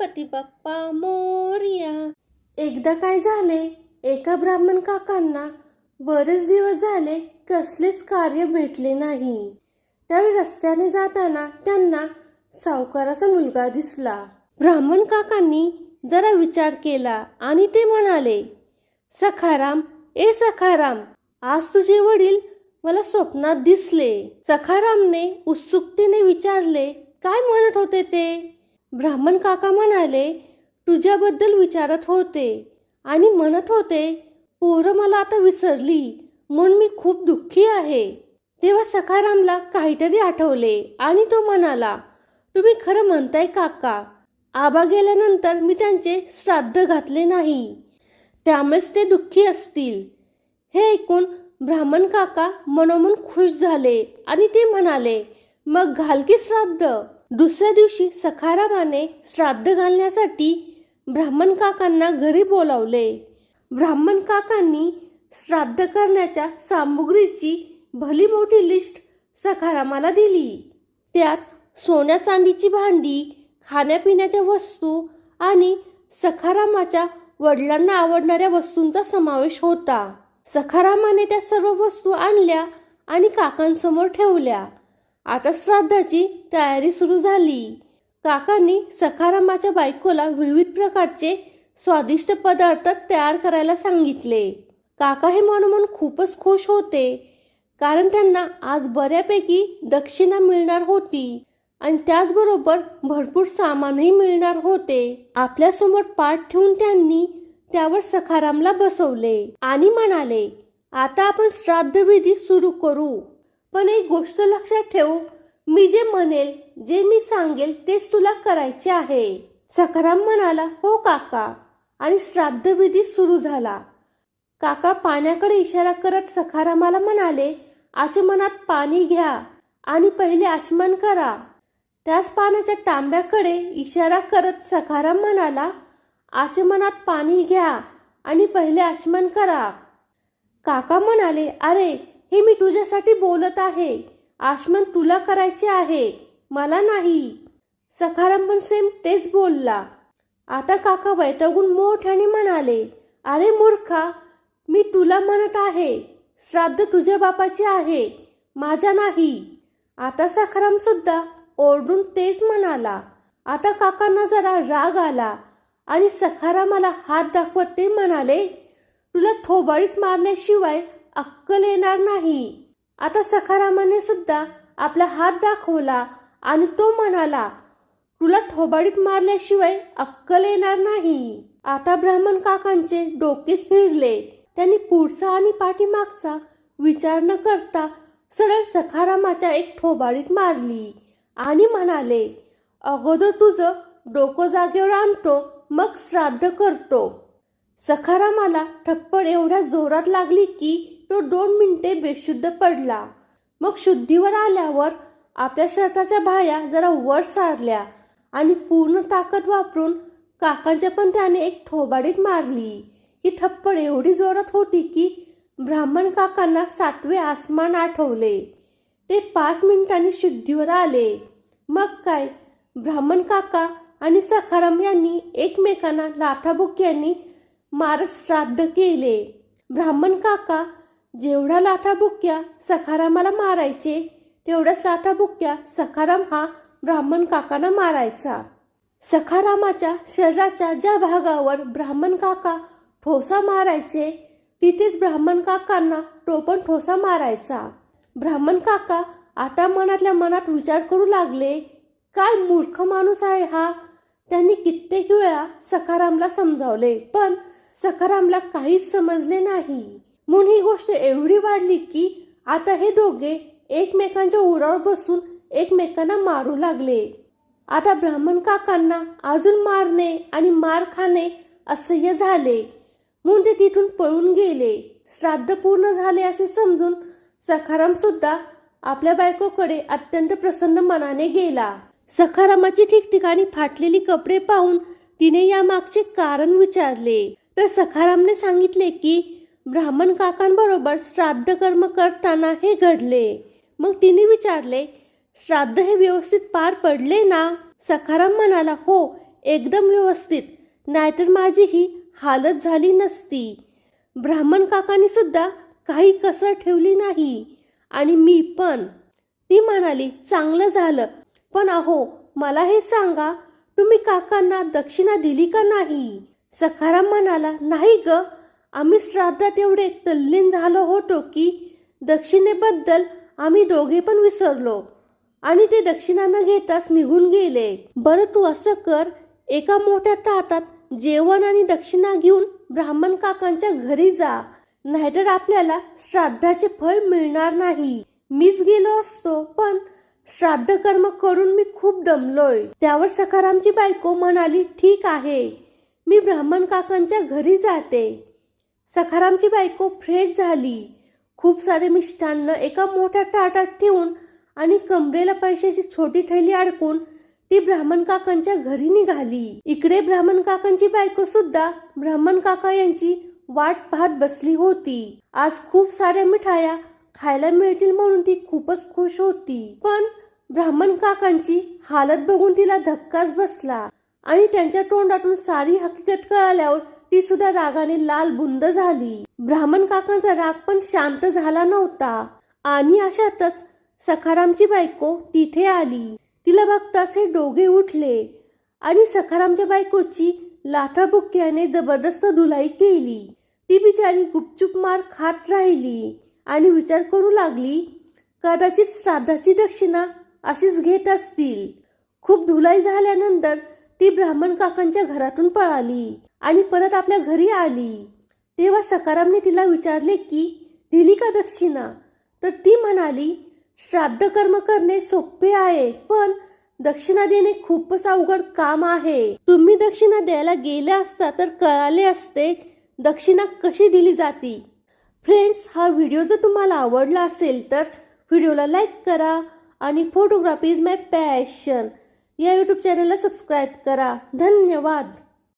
गणपती बाप्पा मोरया. एकदा काय झाले, एका ब्राह्मण काकांना बरेच दिवस झाले कसलेच कार्य भेटले नाही. त्यावेळी रस्त्याने जाताना त्यांना सावकाराचा मुलगा दिसला. ब्राह्मण काकांनी जरा विचार केला आणि ते म्हणाले, सखाराम, ए सखाराम, आज तुझे वडील मला स्वप्नात दिसले. सखारामने उत्सुकतेने विचारले, काय म्हणत होते ते? ब्राह्मण काका म्हणाले, तुझ्याबद्दल विचारत होते आणि म्हणत होते, पोरं मला आता विसरली म्हणून मी खूप दुःखी आहे. तेव्हा सखारामला काहीतरी आठवले आणि तो म्हणाला, तुम्ही खरं म्हणताय काका, आबा गेल्यानंतर मी त्यांचे श्राद्ध घातले नाही, त्यामुळेच ते दुःखी असतील. हे ऐकून ब्राह्मण काका मनोमन खुश झाले आणि ते म्हणाले, मग घाल की श्राद्ध. दुसऱ्या दिवशी सखारामाने श्राद्ध घालण्यासाठी ब्राह्मण काकांना घरी बोलावले. ब्राह्मण काकांनी श्राद्ध करण्याच्या सामुग्रीची भली मोठी लिस्ट सखारामाला दिली. त्यात सोन्या चांदीची भांडी, खाण्यापिण्याच्या वस्तू आणि सखारामाच्या वडिलांना आवडणाऱ्या वस्तूंचा समावेश होता. सखारामाने त्या सर्व वस्तू आणल्या आणि काकांसमोर ठेवल्या. आता श्राद्धाची तयारी सुरू झाली. काकांनी सखारामाच्या बायकोला विविध प्रकारचे स्वादिष्ट पदार्थ तयार करायला सांगितले. काका हे मनोमन खूपच खुश होते, कारण त्यांना आज बऱ्यापैकी दक्षिणा मिळणार होती आणि त्याचबरोबर भरपूर सामानही मिळणार होते. आपल्यासमोर पाट ठेवून त्यांनी त्यावर सखारामला बसवले आणि म्हणाले, आता आपण श्राद्धविधी सुरू करू. पण एक गोष्ट लक्षात ठेव, मी जे म्हणेल, जे मी सांगेल तेच तुला करायचे आहे. सखाराम म्हणाला, हो काका, आणि श्राद्धविधी सुरू झाला. काका पाण्याकडे इशारा करत सखारामाला म्हणाले, आचमनात पाणी घ्या आणि पहिले आचमन करा. त्याच पाण्याच्या तांब्याकडे इशारा करत सखाराम म्हणाला, आचमनात पाणी घ्या आणि पहिले आचमन करा. काका म्हणाले, अरे हे मी तुझ्यासाठी बोलत आहे, आचमन तुला करायचे आहे, मला नाही. सखाराम पण सेम तेच बोलला. आता काका वैतागून मोठ्याने म्हणाले, अरे मूर्खा, मी तुला म्हणत आहे, श्राद्ध तुझ्या बापाचे आहे, माझ्या नाही. आता सखाराम सुद्धा ओरडून तेच म्हणाला. आता काकांना जरा राग आला आणि सखारामाला हात दाखवत ते म्हणाले, तुला थोबाडीत मारल्याशिवाय अक्कल येणार नाही. आता सखारामाने सुद्धा आपला हात दाखवला आणि तो म्हणाला, तुला थोबाडीत मारल्याशिवाय अक्कल येणार नाही. आता ब्राह्मण काकांचे डोकेच फिरले. त्यांनी पुढचा आणि पाठीमागचा विचार न करता सरळ सखारामाच्या एक थोबाडीत मारली आणि म्हणाले, अगोदर तुझं डोकं जागेवर आणतो, मग श्राद्ध करतो. सखारामाला थप्पड एवढ्या जोरात लागली की तो 2 मिनिटे बेशुद्ध पडला. मग शुद्धीवर आल्यावर आपल्या शर्टाच्या बाह्या जरा वर सारल्या आणि पूर्ण ताकद वापरून काकांच्या पण त्याने एक थोबाडीत मारली. ही थप्पड एवढी जोरात होती की ब्राह्मण काकांना 7वे आसमान आठवले. ते 5 मिनिटांनी शुद्धीवर आले. मग काय, ब्राह्मण काका आणि सखाराम यांनी एकमेकांना लाथाबुक्क्यांनी मारत श्राद्ध केले. ब्राह्मण काका जेवढ्या लाथाबुक्क्या सखारामाला मारायचे, तेवढ्याच लाथाबुक्क्या सखाराम हा ब्राह्मण काकांना मारायचा. सखारामाच्या शरीराच्या ज्या भागावर ब्राह्मण काका ठोसा मारायचे, तिथेच ब्राह्मण काकांना तो पण ठोसा मारायचा. ब्राह्मण काका आता मनातल्या मनात विचार करू लागले, काय मूर्ख माणूस आहे हा. त्यांनी कित्येक वेळा सखारामला समजावले, पण सखारामला काहीच समजले नाही. म्हणून ही गोष्ट एवढी वाढली की आता हे दोघे एकमेकांच्या उरावर बसून एकमेकांना मारू लागले. आता ब्राह्मण काकांना अजून मारणे आणि मार खाणे असह्य झाले, म्हणून ते तिथून पळून गेले. श्राद्ध पूर्ण झाले असे समजून सखाराम सुद्धा आपल्या बायकोकडे अत्यंत प्रसन्न मनाने गेला. सखारामाची ठिकठिकाणी फाटलेली कपडे पाहून तिने यामागचे कारण विचारले, तर सखारामने सांगितले की ब्राह्मण काकांबरोबर श्राद्ध कर्म करताना हे घडले. मग तिने विचारले, श्राद्ध हे व्यवस्थित पार पडले ना? सखाराम म्हणाला, हो, एकदम व्यवस्थित, नाहीतर माझी ही हालत झाली नसती. ब्राह्मण काकांनी सुद्धा काही कसर ठेवली नाही आणि मी पण. ती म्हणाली, चांगलं झालं, पण अहो मला हे सांगा, तुम्ही काकांना दक्षिणा दिली का नाही? सखाराम म्हणाला, नाही ग, आम्ही श्राद्धात एवढे तल्लीन झालो होतो की दक्षिणेबद्दल आम्ही दोघे पण विसरलो आणि ते दक्षिणा न घेताच निघून गेले. बरं तू असं कर, एका मोठ्या ताटात जेवण आणि दक्षिणा घेऊन ब्राह्मण काकांच्या घरी जा, नाहीतर आपल्याला श्राद्धाचे फळ मिळणार नाही. मीच गेलो असतो, पण श्राद्ध कर्म करून मी खूप दमलोय. त्यावर सखारामची बायको म्हणाली, ठीक आहे, मी ब्राह्मण काकांच्या घरी जाते. सखारामची बायको फ्रेश झाली. खूप सारे मिष्टान्न एका मोठ्या ताटात ठेवून आणि कमरेला पैशाची छोटी थैली अडकून ती ब्राह्मण काकांच्या घरी निघाली. इकडे ब्राह्मण काकांची बायको सुद्धा ब्राह्मण काका यांची वाट पाहत बसली होती. आज खूप साऱ्या मिठाया खायला मिळतील म्हणून ती खूपच खुश होती. पण ब्राह्मण काकांची हालत बघून तिला धक्काच बसला आणि त्यांच्या तोंडातून सारी हकीकत कळाल्यावर ती सुद्धा रागाने लाल बुंद झाली. ब्राह्मण काकांचा राग पण शांत झाला नव्हता आणि अशातच सखारामची बायको तिथे आली. तिला बघताच हे दोघे उठले आणि सखारामच्या बायकोची लाथाबुक्क्याने जबरदस्त धुलाई केली. ती बिचारी गुपचूप मार खात राहिली आणि विचार करू लागली, कदाचित श्राद्धाची दक्षिणा अशीच घेत असतील. खूप धुलाई झाल्यानंतर ती ब्राह्मण काकांच्या घरातून पळाली आणि परत आपल्या घरी आली. तेव्हा सखारामने तिला विचारले की दिली का दक्षिणा? तर ती म्हणाली, श्राद्ध कर्म करणे सोपे आहे, पण दक्षिणा देणे खूपच अवघड काम आहे. तुम्ही दक्षिणा द्यायला गेले असता तर कळाले असते दक्षिणा कशी दिली जाती. फ्रेंड्स, हा व्हिडिओ जर तुम्हाला आवडला असेल तर व्हिडिओला लाईक करा आणि फोटोग्राफी इज माय पॅशन या यूट्यूब चॅनलला सबस्क्राईब करा. धन्यवाद.